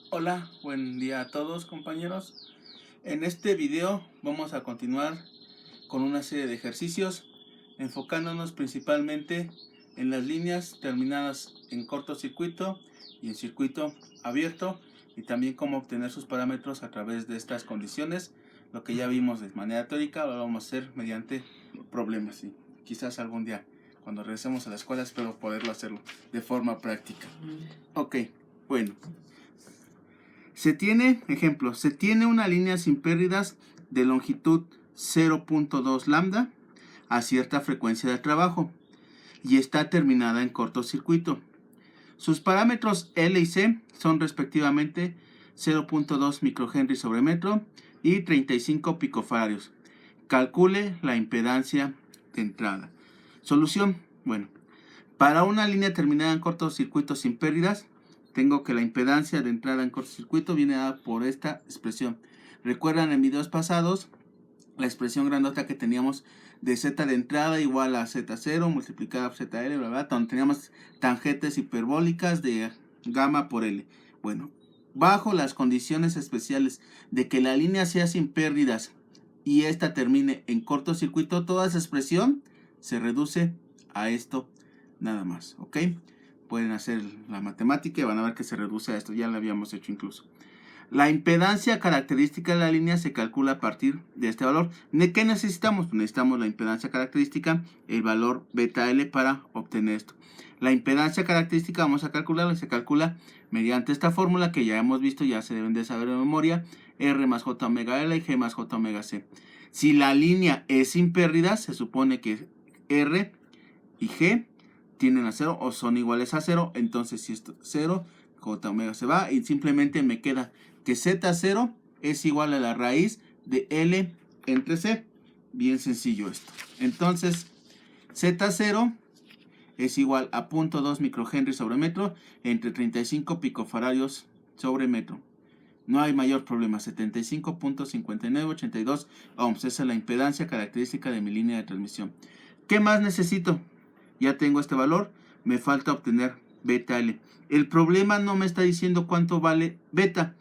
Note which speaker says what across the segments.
Speaker 1: Hola, buen día a todos compañeros. En este video vamos a continuar con una serie de ejercicios enfocándonos principalmente en las líneas terminadas en cortocircuito y en circuito abierto y también cómo obtener sus parámetros a través de estas condiciones. Lo que ya vimos de manera teórica lo vamos a hacer mediante problemas y quizás algún día cuando regresemos a la escuela espero poderlo hacerlo de forma práctica. Ok, bueno. Se tiene una línea sin pérdidas de longitud 0.2 lambda a cierta frecuencia de trabajo y está terminada en cortocircuito. Sus parámetros L y C son respectivamente 0.2 microhenry sobre metro y 35 picofaradios. Calcule la impedancia de entrada. Solución. Bueno, para una línea terminada en cortocircuito sin pérdidas, tengo que la impedancia de entrada en cortocircuito viene dada por esta expresión. Recuerdan en videos pasados la expresión grandota que teníamos de Z de entrada igual a Z0 multiplicada por ZL, ¿verdad? Donde teníamos tangentes hiperbólicas de gamma por L. Bueno, bajo las condiciones especiales de que la línea sea sin pérdidas y esta termine en cortocircuito, toda esa expresión se reduce a esto nada más, ¿ok? Pueden hacer la matemática y van a ver que se reduce a esto, ya lo habíamos hecho incluso. La impedancia característica de la línea se calcula a partir de este valor. ¿De qué necesitamos? Necesitamos la impedancia característica, el valor beta L para obtener esto. La impedancia característica vamos a calcularla, se calcula mediante esta fórmula que ya hemos visto, ya se deben de saber de memoria, R más J omega L y G más J omega C. Si la línea es sin pérdidas, se supone que R y G tienden a 0 o son iguales a 0, entonces si esto es 0, J omega se va y simplemente me queda que Z0 es igual a la raíz de L entre C. Bien sencillo esto. Entonces, Z0 es igual a 0.2 microhenry sobre metro entre 35 picofaradios sobre metro. No hay mayor problema, 75.5982 ohms. Esa es la impedancia característica de mi línea de transmisión. ¿Qué más necesito? Ya tengo este valor, me falta obtener beta L. El problema no me está diciendo cuánto vale beta,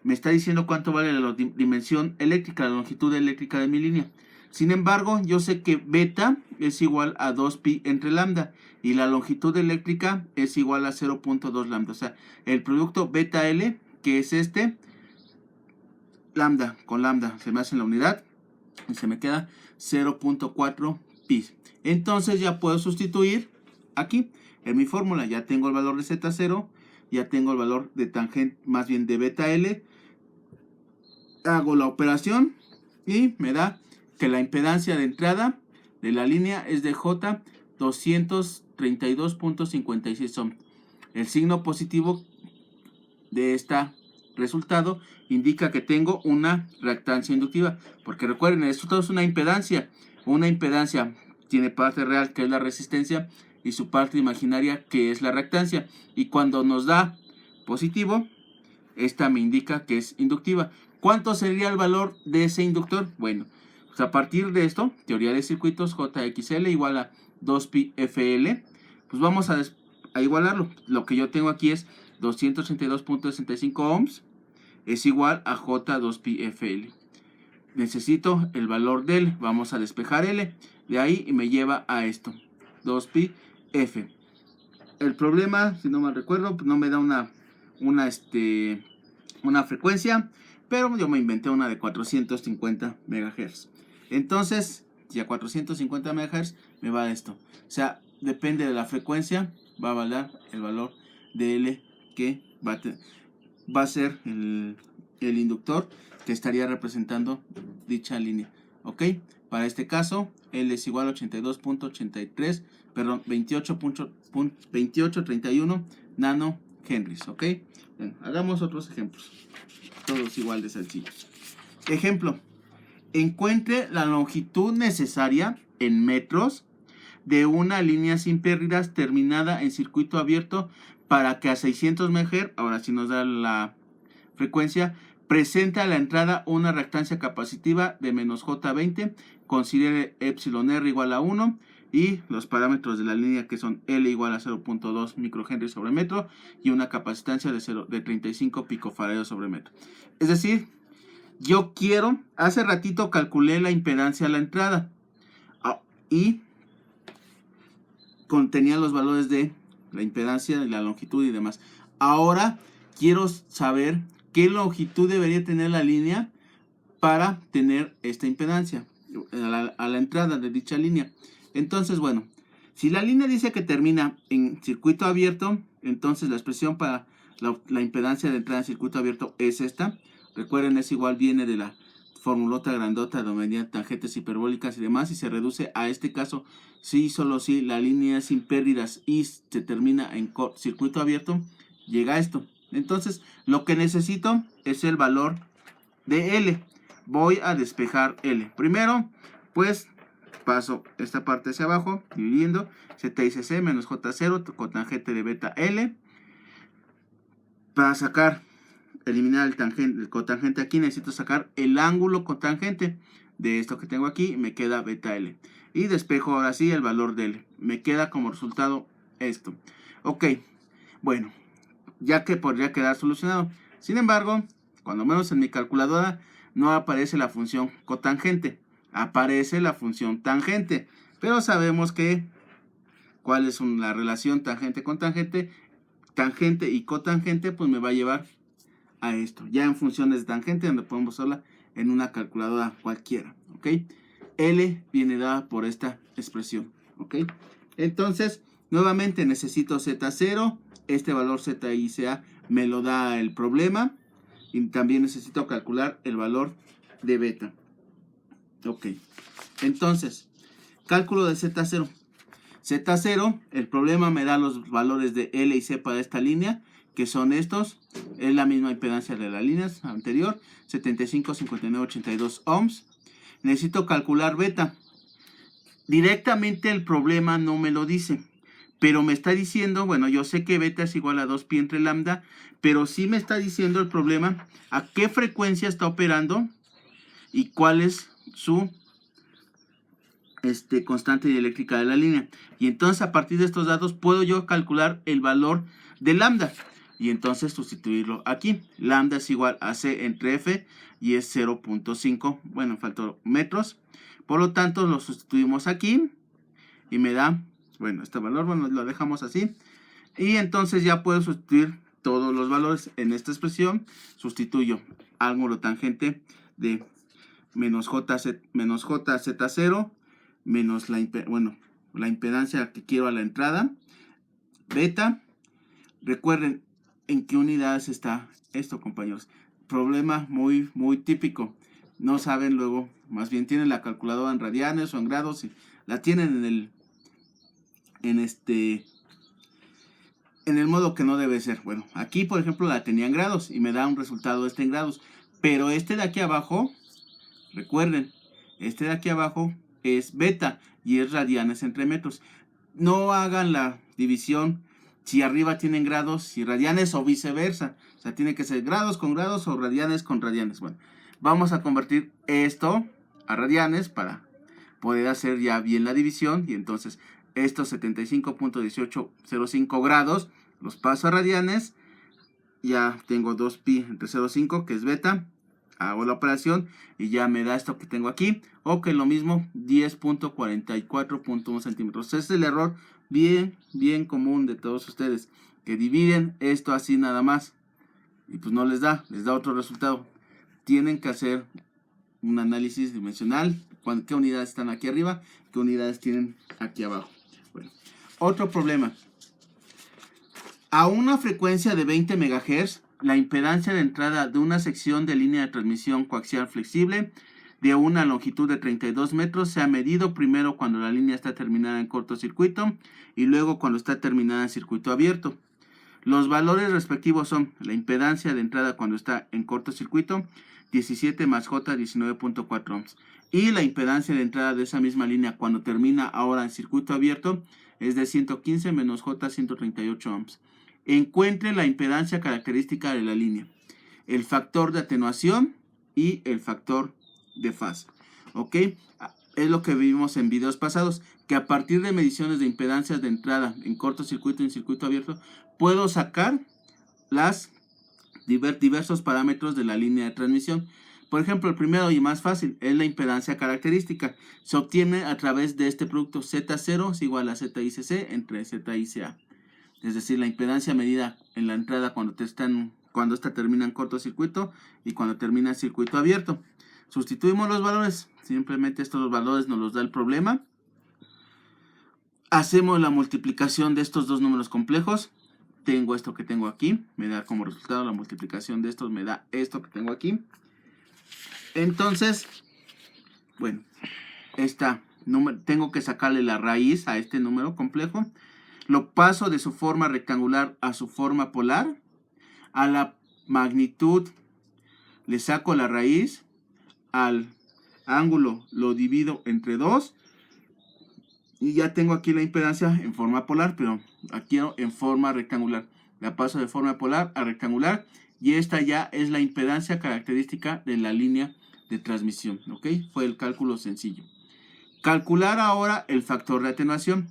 Speaker 1: me está diciendo cuánto vale la dimensión eléctrica, la longitud eléctrica de mi línea. Sin embargo, yo sé que beta es igual a 2pi entre lambda y la longitud eléctrica es igual a 0.2 lambda. O sea, el producto beta L, que es este, lambda con lambda se me hace en la unidad y se me queda 0.4 pi. Entonces ya puedo sustituir aquí en mi fórmula. Ya tengo el valor de Z0, ya tengo el valor de tangente, más bien de beta L. Hago la operación y me da que la impedancia de entrada de la línea es de J 232.56 ohms. El signo positivo de este resultado indica que tengo una reactancia inductiva, porque recuerden, esto es una impedancia. Una impedancia tiene parte real, que es la resistencia, y su parte imaginaria, que es la reactancia. Y cuando nos da positivo, esta me indica que es inductiva. ¿Cuánto sería el valor de ese inductor? Bueno, pues a partir de esto, teoría de circuitos, JXL igual a 2pi FL, pues vamos a igualarlo. Lo que yo tengo aquí es 232.65 ohms es igual a J2pi FL. Necesito el valor de L, vamos a despejar L, de ahí y me lleva a esto, 2pi F. El problema, si no mal recuerdo, pues no me da una frecuencia, pero yo me inventé una de 450 MHz. Entonces, si a 450 MHz me va esto. O sea, depende de la frecuencia, va a valer el valor de L que va a ser el inductor que estaría representando dicha línea. ¿Ok? Para este caso, L es igual a 82.83, perdón, 28.31 nano henrys. ¿Ok? Bien, hagamos otros ejemplos. Todos igual de sencillos. Ejemplo. Encuentre la longitud necesaria en metros de una línea sin pérdidas terminada en circuito abierto para que a 600 MHz, ahora sí nos da la frecuencia, presente a la entrada una reactancia capacitiva de menos J20, considere epsilon R igual a 1 y los parámetros de la línea, que son L igual a 0.2 microhenry sobre metro y una capacitancia de 35 picofarados sobre metro. Es decir, yo quiero, hace ratito calculé la impedancia a la entrada y contenía los valores de la impedancia, la longitud y demás. Ahora quiero saber qué longitud debería tener la línea para tener esta impedancia a la entrada de dicha línea. Entonces, bueno, si la línea dice que termina en circuito abierto, entonces la expresión para la impedancia de entrada en circuito abierto es esta. Recuerden, es igual, viene de la formulota grandota donde venían tangentes hiperbólicas y demás, y se reduce a este caso si solo si la línea es sin pérdidas y se termina en circuito abierto, llega a esto. Entonces, lo que necesito es el valor de L. Voy a despejar L. Primero, pues paso esta parte hacia abajo, dividiendo ZICC menos J0 cotangente de beta L. Para sacar, eliminar el cotangente aquí, necesito sacar el ángulo cotangente de esto que tengo aquí. Me queda beta L. Y despejo ahora sí el valor de L. Me queda como resultado esto. Ok, bueno, ya que podría quedar solucionado. Sin embargo, cuando menos en mi calculadora no aparece la función cotangente, aparece la función tangente. Pero sabemos que cuál es la relación tangente con tangente. Tangente y cotangente pues me va a llevar a esto. Ya en funciones de tangente, donde podemos usarla en una calculadora cualquiera. ¿Ok? L viene dada por esta expresión. ¿Ok? Entonces, nuevamente necesito Z0. Este valor ZICA me lo da el problema. Y también necesito calcular el valor de beta. Ok. Entonces, cálculo de Z0. Z0, el problema me da los valores de L y C para esta línea, que son estos. Es la misma impedancia de la línea anterior, 75, 59, 82 ohms. Necesito calcular beta. Directamente el problema no me lo dice, pero me está diciendo, bueno, yo sé que beta es igual a 2pi entre lambda, pero sí me está diciendo el problema a qué frecuencia está operando y cuál es su constante dieléctrica de la línea. Y entonces a partir de estos datos puedo yo calcular el valor de lambda y entonces sustituirlo aquí. Lambda es igual a C entre F y es 0.5, bueno, faltó metros. Por lo tanto lo sustituimos aquí y me da, bueno, este valor, bueno, lo dejamos así. Y entonces ya puedo sustituir todos los valores en esta expresión. Sustituyo ángulo tangente de menos JZ0 menos la impedancia que quiero a la entrada, beta. Recuerden en qué unidades está esto, compañeros. Problema muy típico. No saben luego, más bien tienen la calculadora en radianes o en grados y la tienen en el modo que no debe ser. Bueno, aquí por ejemplo la tenía en grados y me da un resultado en grados, pero este de aquí abajo, recuerden, este de aquí abajo es beta y es radianes entre metros. No hagan la división si arriba tienen grados y radianes o viceversa. O sea, tiene que ser grados con grados o radianes con radianes. Bueno, vamos a convertir esto a radianes para poder hacer ya bien la división. Y entonces estos 75.1805 grados los paso a radianes. Ya tengo 2pi entre 0.5 que es beta. Hago la operación y ya me da esto que tengo aquí. O que lo mismo, 10.44.1 centímetros. Ese es el error bien común de todos ustedes, que dividen esto así nada más y pues no les da otro resultado. Tienen que hacer un análisis dimensional, qué unidades están aquí arriba, qué unidades tienen aquí abajo. Bueno, otro problema. A una frecuencia de 20 MHz, la impedancia de entrada de una sección de línea de transmisión coaxial flexible de una longitud de 32 metros se ha medido primero cuando la línea está terminada en cortocircuito y luego cuando está terminada en circuito abierto. Los valores respectivos son la impedancia de entrada cuando está en cortocircuito, 17 más J, 19.4 ohms. Y la impedancia de entrada de esa misma línea cuando termina ahora en circuito abierto es de 115 menos J, 138 ohms. Encuentre la impedancia característica de la línea, el factor de atenuación y el factor de fase. ¿Ok? es lo que vimos en videos pasados, que a partir de mediciones de impedancias de entrada en cortocircuito y en circuito abierto, puedo sacar las diversos parámetros de la línea de transmisión. Por ejemplo, el primero y más fácil es la impedancia característica. Se obtiene a través de este producto Z0 es igual a ZICC entre ZICA. Es decir, la impedancia medida en la entrada cuando esta termina en cortocircuito y cuando termina en circuito abierto. Sustituimos los valores. Simplemente estos valores nos los da el problema. Hacemos la multiplicación de estos dos números complejos. Tengo esto que tengo aquí, me da como resultado la multiplicación de estos, me da esto que tengo aquí. Entonces, bueno, tengo que sacarle la raíz a este número complejo. Lo paso de su forma rectangular a su forma polar. A la magnitud le saco la raíz. Al ángulo lo divido entre 2. Y ya tengo aquí la impedancia en forma polar, pero aquí en forma rectangular. La paso de forma polar a rectangular. Y esta ya es la impedancia característica de la línea de transmisión. ¿Ok? Fue el cálculo sencillo. Calcular ahora el factor de atenuación.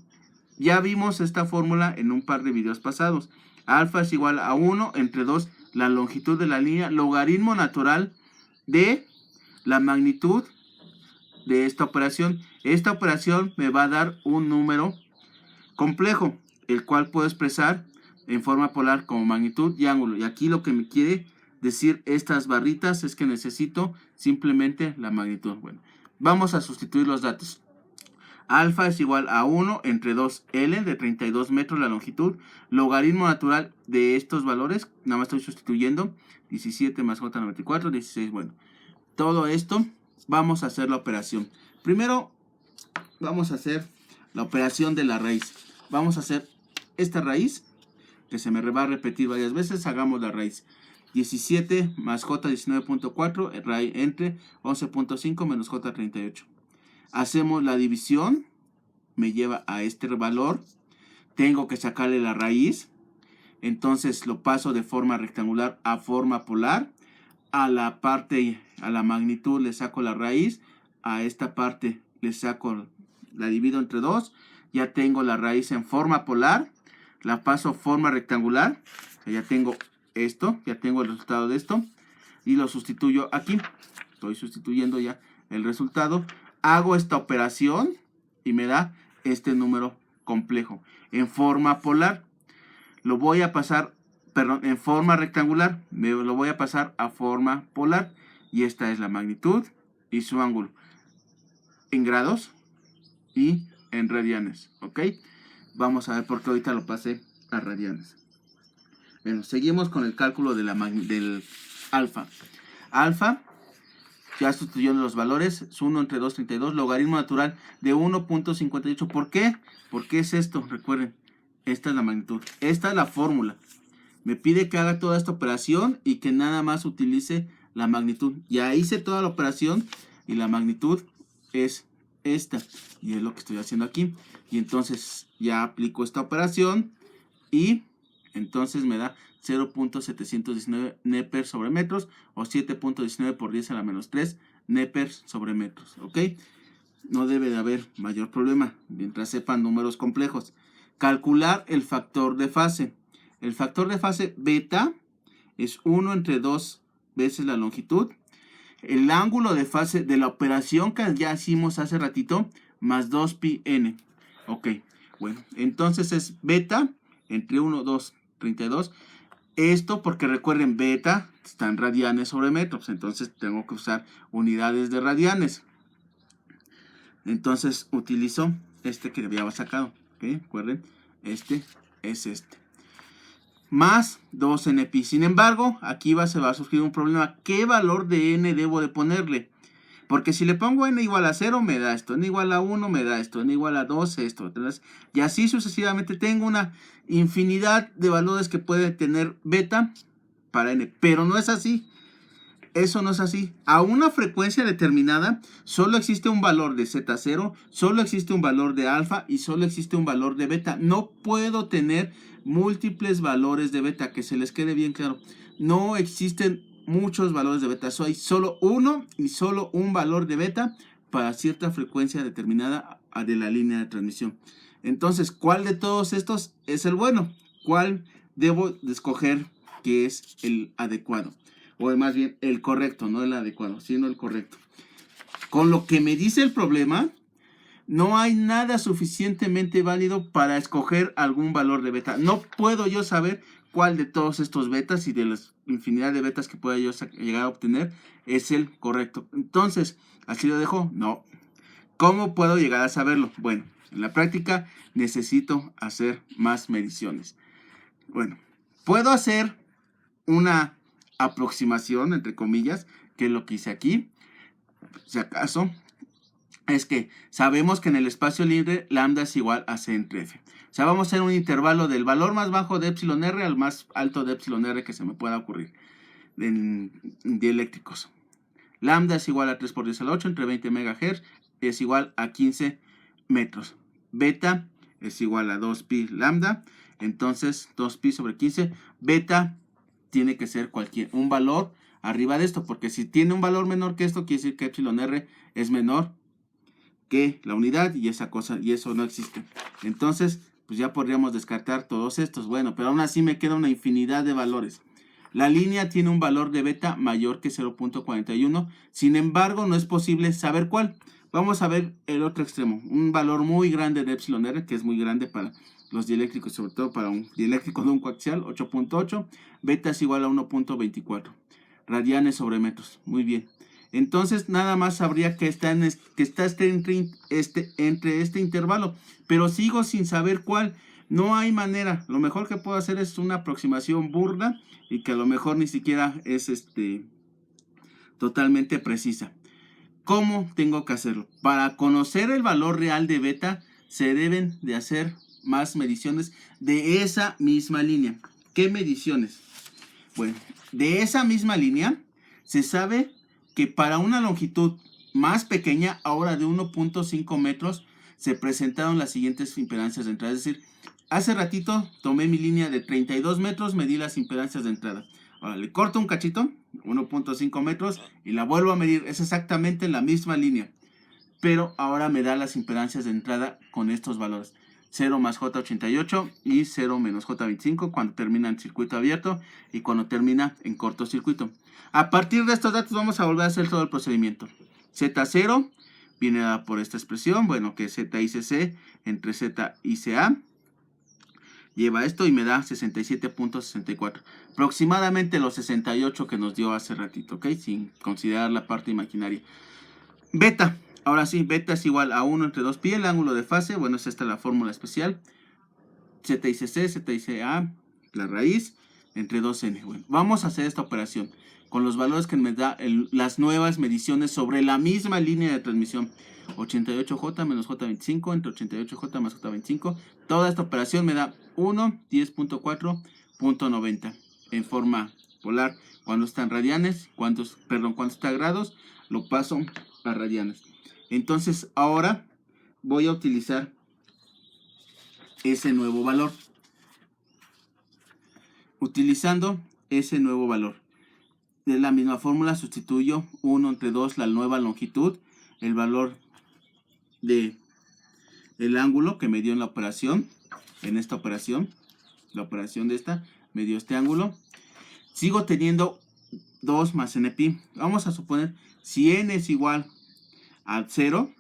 Speaker 1: Ya vimos esta fórmula en un par de videos pasados. Alfa es igual a 1 entre 2 la longitud de la línea, logaritmo natural de la magnitud de esta operación. Esta operación me va a dar un número complejo, el cual puedo expresar en forma polar como magnitud y ángulo. Y aquí lo que me quiere decir estas barritas es que necesito simplemente la magnitud. Bueno, vamos a sustituir los datos. Alfa es igual a 1 entre 2L de 32 metros la longitud. Logaritmo natural de estos valores, nada más estoy sustituyendo. 17 más J94, 16, bueno. Todo esto, vamos a hacer la operación. Primero, vamos a hacer la operación de la raíz. Vamos a hacer esta raíz, que se me va a repetir varias veces. Hagamos la raíz. 17 más J19.4 entre 11.5 menos J38. Hacemos la división, me lleva a este valor, tengo que sacarle la raíz, entonces lo paso de forma rectangular a forma polar, a la magnitud le saco la raíz, a esta parte le saco, la divido entre 2, ya tengo la raíz en forma polar, la paso a forma rectangular, ya tengo esto, ya tengo el resultado de esto, y lo sustituyo aquí, estoy sustituyendo ya el resultado. Hago esta operación y me da este número complejo. En forma polar, lo voy a pasar, en forma rectangular, lo voy a pasar a forma polar. Y esta es la magnitud y su ángulo. En grados y en radianes. ¿Ok? Vamos a ver por qué ahorita lo pasé a radianes. Bueno, seguimos con el cálculo de del alfa. Alfa. Ya sustituyendo los valores, es 1 entre 2,32, logaritmo natural de 1.58. ¿Por qué? ¿Por qué es esto? Recuerden, esta es la magnitud. Esta es la fórmula. Me pide que haga toda esta operación y que nada más utilice la magnitud. Ya hice toda la operación y la magnitud es esta. Y es lo que estoy haciendo aquí. Y entonces ya aplico esta operación y entonces me da 0.719 nepers sobre metros o 7.19 por 10 a la menos 3 nepers sobre metros. ¿Ok? No debe de haber mayor problema mientras sepan números complejos. Calcular el factor de fase. El factor de fase beta es 1 entre 2 veces la longitud. El ángulo de fase de la operación que ya hicimos hace ratito más 2πn. Ok, bueno, entonces es beta entre 1, 2, 32. Esto porque recuerden, beta está en radianes sobre metros, entonces tengo que usar unidades de radianes. Entonces utilizo este que había sacado. ¿Okay? Recuerden, este es este. Más 2 npi. Sin embargo, aquí se va a surgir un problema. ¿Qué valor de n debo de ponerle? Porque si le pongo n igual a 0 me da esto, n igual a 1 me da esto, n igual a 2 esto. Entonces, y así sucesivamente tengo una infinidad de valores que puede tener beta para n. Pero no es así. Eso no es así. A una frecuencia determinada solo existe un valor de Z0, solo existe un valor de alfa y solo existe un valor de beta. No puedo tener múltiples valores de beta, que se les quede bien claro. No existen muchos valores de beta. Hay solo uno y solo un valor de beta para cierta frecuencia determinada de la línea de transmisión. Entonces, ¿cuál de todos estos es el bueno? ¿Cuál debo de escoger que es el adecuado? O más bien el correcto, no el adecuado, sino el correcto. Con lo que me dice el problema, no hay nada suficientemente válido para escoger algún valor de beta. No puedo yo saber cuál de todos estos betas y de las infinidad de betas que pueda yo llegar a obtener es el correcto. Entonces, ¿así lo dejo? No. ¿Cómo puedo llegar a saberlo? Bueno, en la práctica necesito hacer más mediciones. Bueno, puedo hacer una aproximación, entre comillas, que es lo que hice aquí. Si acaso, es que sabemos que en el espacio libre lambda es igual a C entre F. O sea, vamos a hacer un intervalo del valor más bajo de epsilon R al más alto de epsilon R que se me pueda ocurrir en dieléctricos. Lambda es igual a 3 por 10 a la 8 entre 20 MHz, es igual a 15 metros. Beta es igual a 2pi lambda, entonces 2pi sobre 15. Beta tiene que ser un valor arriba de esto, porque si tiene un valor menor que esto, quiere decir que epsilon R es menor que la unidad y esa cosa, y eso no existe. Entonces, pues ya podríamos descartar todos estos. Bueno, pero aún así me queda una infinidad de valores. La línea tiene un valor de beta mayor que 0.41. Sin embargo, no es posible saber cuál. Vamos a ver el otro extremo. Un valor muy grande de epsilon R, que es muy grande para los dieléctricos, sobre todo para un dieléctrico de un coaxial, 8.8. Beta es igual a 1.24 radianes sobre metros. Muy bien. Entonces, nada más sabría que está entre este intervalo. Pero sigo sin saber cuál. No hay manera. Lo mejor que puedo hacer es una aproximación burda y que a lo mejor ni siquiera es totalmente precisa. ¿Cómo tengo que hacerlo? Para conocer el valor real de beta se deben de hacer más mediciones de esa misma línea. ¿Qué mediciones? Bueno, de esa misma línea se sabe que para una longitud más pequeña, ahora de 1.5 metros, se presentaron las siguientes impedancias de entrada. Es decir, hace ratito tomé mi línea de 32 metros, medí las impedancias de entrada. Ahora le corto un cachito, 1.5 metros, y la vuelvo a medir. Es exactamente la misma línea. Pero ahora me da las impedancias de entrada con estos valores. 0 más J88 y 0 menos J25 cuando termina en circuito abierto y cuando termina en cortocircuito. A partir de estos datos vamos a volver a hacer todo el procedimiento. Z0 viene dada por esta expresión, bueno, que es ZICC entre Z y CA. Lleva esto y me da 67.64. Aproximadamente los 68 que nos dio hace ratito, ¿ok? Sin considerar la parte imaginaria. Beta. Ahora sí, beta es igual a 1 entre 2pi, el ángulo de fase, bueno, es esta la fórmula especial. ZICC, ZICA, la raíz, entre 2n. Bueno, vamos a hacer esta operación con los valores que me da las nuevas mediciones sobre la misma línea de transmisión. 88J menos J25 entre 88J más J25. Toda esta operación me da 1, 10.4.90 en forma polar. Cuando están radianes, cuando está grados, lo paso a radianes. Entonces ahora voy a utilizar ese nuevo valor. Utilizando ese nuevo valor. De la misma fórmula sustituyo 1 entre 2 la nueva longitud, el valor de el ángulo que me dio en la operación, la operación de esta me dio este ángulo. Sigo teniendo 2 más npi. Vamos a suponer si n es igual a 0,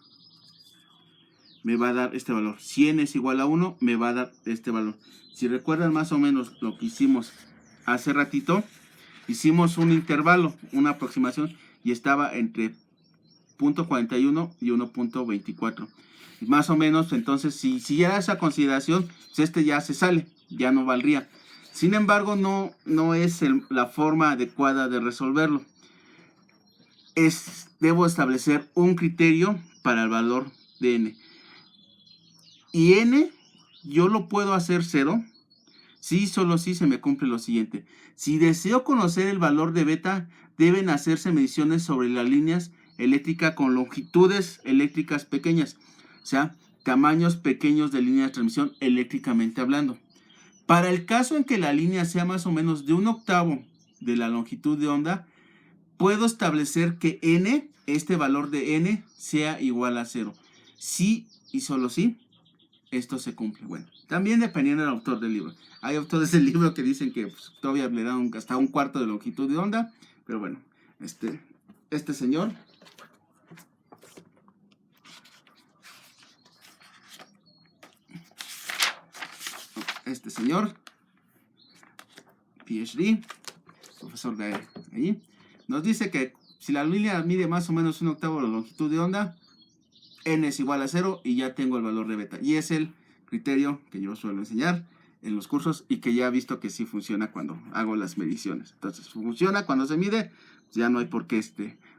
Speaker 1: me va a dar este valor. Si n es igual a 1, me va a dar este valor. Si recuerdan más o menos lo que hicimos hace ratito, hicimos un intervalo, una aproximación, y estaba entre 0.41 y 1.24. Más o menos, entonces, si ya esa consideración, pues ya se sale, ya no valdría. Sin embargo, no es la forma adecuada de resolverlo. Debo establecer un criterio para el valor de n. Y n, yo lo puedo hacer 0, si solo si se me cumple lo siguiente. Si deseo conocer el valor de beta, deben hacerse mediciones sobre las líneas eléctricas con longitudes eléctricas pequeñas. O sea, tamaños pequeños de línea de transmisión eléctricamente hablando. Para el caso en que la línea sea más o menos de 1/8 de la longitud de onda, puedo establecer que n, este valor de n, sea igual a 0. Si y solo si esto se cumple. Bueno, también dependiendo del autor del libro. Hay autores del libro que dicen que pues, todavía le dan hasta un cuarto de longitud de onda. Pero bueno, este señor, PhD, profesor de ahí, nos dice que si la línea mide más o menos un octavo de la longitud de onda, n es igual a 0 y ya tengo el valor de beta. Y es el criterio que yo suelo enseñar en los cursos y que ya he visto que sí funciona cuando hago las mediciones. Entonces, funciona cuando se mide, ya no hay por qué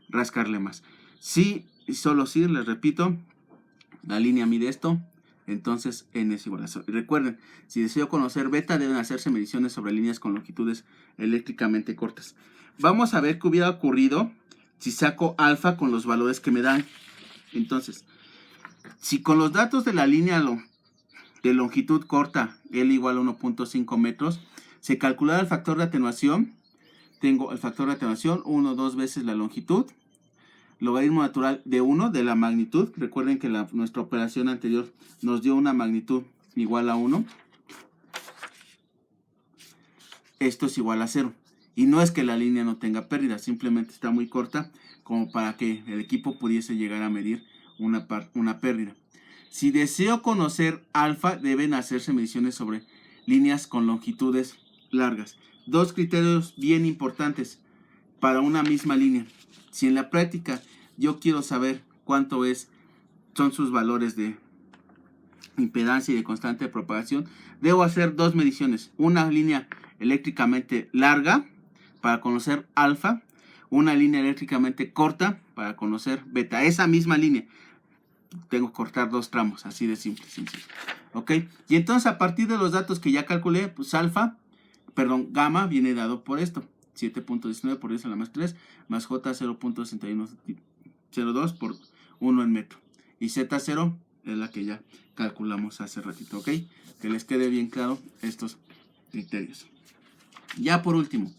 Speaker 1: rascarle más. Sí, y solo si, les repito, la línea mide esto, entonces n es igual a 0. Y recuerden, si deseo conocer beta, deben hacerse mediciones sobre líneas con longitudes eléctricamente cortas. Vamos a ver qué hubiera ocurrido si saco alfa con los valores que me dan. Entonces, si con los datos de la línea de longitud corta, L igual a 1.5 metros, se calculara el factor de atenuación, tengo el factor de atenuación 1 o 2 veces la longitud, logaritmo natural de 1 de la magnitud. Recuerden que nuestra operación anterior nos dio una magnitud igual a 1. Esto es igual a 0. Y no es que la línea no tenga pérdida, simplemente está muy corta como para que el equipo pudiese llegar a medir una pérdida. Si deseo conocer alfa, deben hacerse mediciones sobre líneas con longitudes largas. Dos criterios bien importantes para una misma línea. Si en la práctica yo quiero saber cuánto son sus valores de impedancia y de constante de propagación, debo hacer dos mediciones. Una línea eléctricamente larga para conocer alfa, una línea eléctricamente corta para conocer beta. Esa misma línea tengo que cortar dos tramos, así de simple. ¿Ok? Y entonces a partir de los datos que ya calculé, pues gamma viene dado por esto. 7.19 por 10 a la más 3 más J 0.6102 por 1 en metro. Y Z0 es la que ya calculamos hace ratito, ¿ok? Que les quede bien claro estos criterios. Ya por último,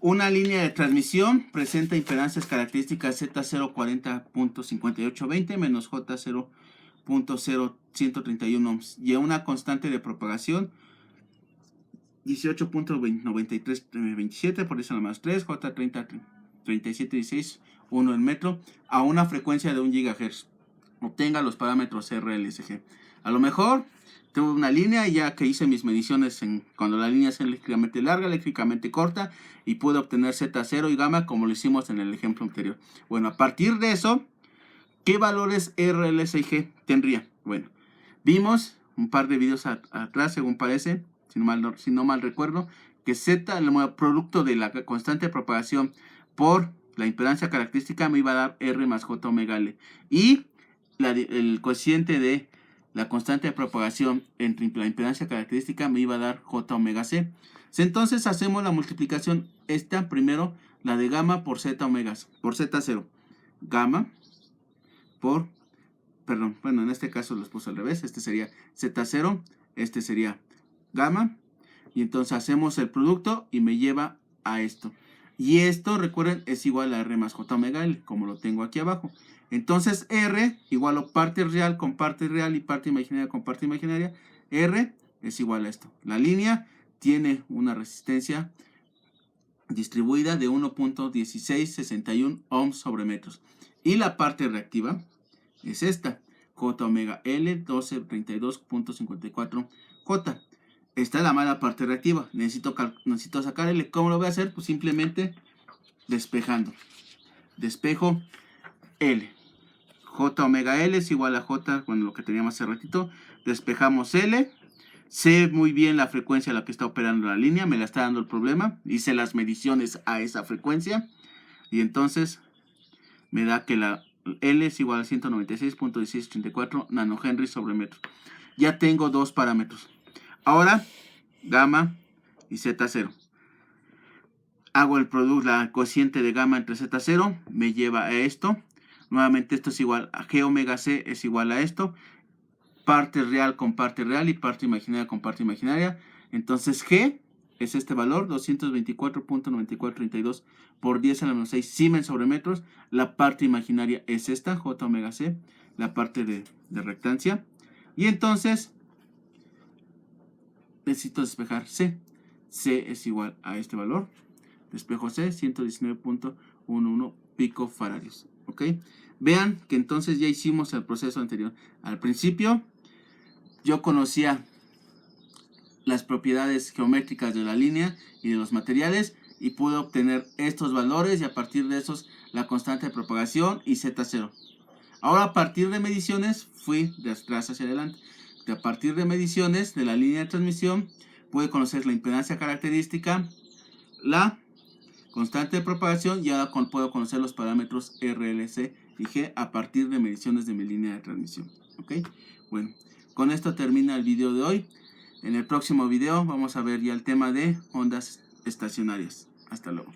Speaker 1: una línea de transmisión presenta impedancias características Z040.5820 menos J0.0131 ohms y una constante de propagación 18.9327 por 10 a la más 3, J 3716, 1 en metro, a una frecuencia de 1 GHz. Obtenga los parámetros RLSG. A lo mejor tengo una línea ya que hice mis mediciones cuando la línea es eléctricamente larga, eléctricamente corta, y pude obtener Z0 y gamma como lo hicimos en el ejemplo anterior. Bueno, a partir de eso, ¿qué valores RLSG tendría? Bueno, vimos un par de videos atrás, según parece, si no mal recuerdo, que Z, el producto de la constante de propagación por la impedancia característica, me iba a dar R más J omega L. Y el cociente de la constante de propagación entre la impedancia característica me iba a dar J omega C. Entonces hacemos la multiplicación, primero la de gamma por Z omegas, por Z0. Gamma por, en este caso los puse al revés, este sería Z0, este sería gamma, y entonces hacemos el producto y me lleva a esto. Y esto, recuerden, es igual a R más J omega L, como lo tengo aquí abajo. Entonces R igual a parte real con parte real y parte imaginaria con parte imaginaria. R es igual a esto. La línea tiene una resistencia distribuida de 1.1661 ohms sobre metros. Y la parte reactiva es esta. J omega L 1232.54 J. Esta es la mala parte reactiva. Necesito sacar L. ¿Cómo lo voy a hacer? Pues simplemente despejando. Despejo L. J omega L es igual a J, lo que teníamos hace ratito. Despejamos L. Sé muy bien la frecuencia a la que está operando la línea. Me la está dando el problema. Hice las mediciones a esa frecuencia. Y entonces me da que la L es igual a 196.1634 nanohenry sobre metro. Ya tengo dos parámetros. Ahora, gamma y Z0. Hago el producto, la cociente de gamma entre Z0, me lleva a esto. Nuevamente esto es igual a G omega C es igual a esto. Parte real con parte real y parte imaginaria con parte imaginaria. Entonces G es este valor, 224.9432 por 10 a la menos 6 Siemens sobre metros. La parte imaginaria es esta, J omega C, la parte de reactancia. Y entonces necesito despejar C. C es igual a este valor. Despejo C, 119.11 picofaradios. ¿Ok? Vean que entonces ya hicimos el proceso anterior. Al principio yo conocía las propiedades geométricas de la línea y de los materiales y pude obtener estos valores y a partir de esos la constante de propagación y Z0. Ahora a partir de mediciones fui de atrás hacia adelante. A partir de mediciones de la línea de transmisión pude conocer la impedancia característica, la constante de propagación y ahora puedo conocer los parámetros RLC y G a partir de mediciones de mi línea de transmisión. ¿Ok? Bueno, con esto termina el video de hoy. En el próximo video vamos a ver ya el tema de ondas estacionarias. Hasta luego.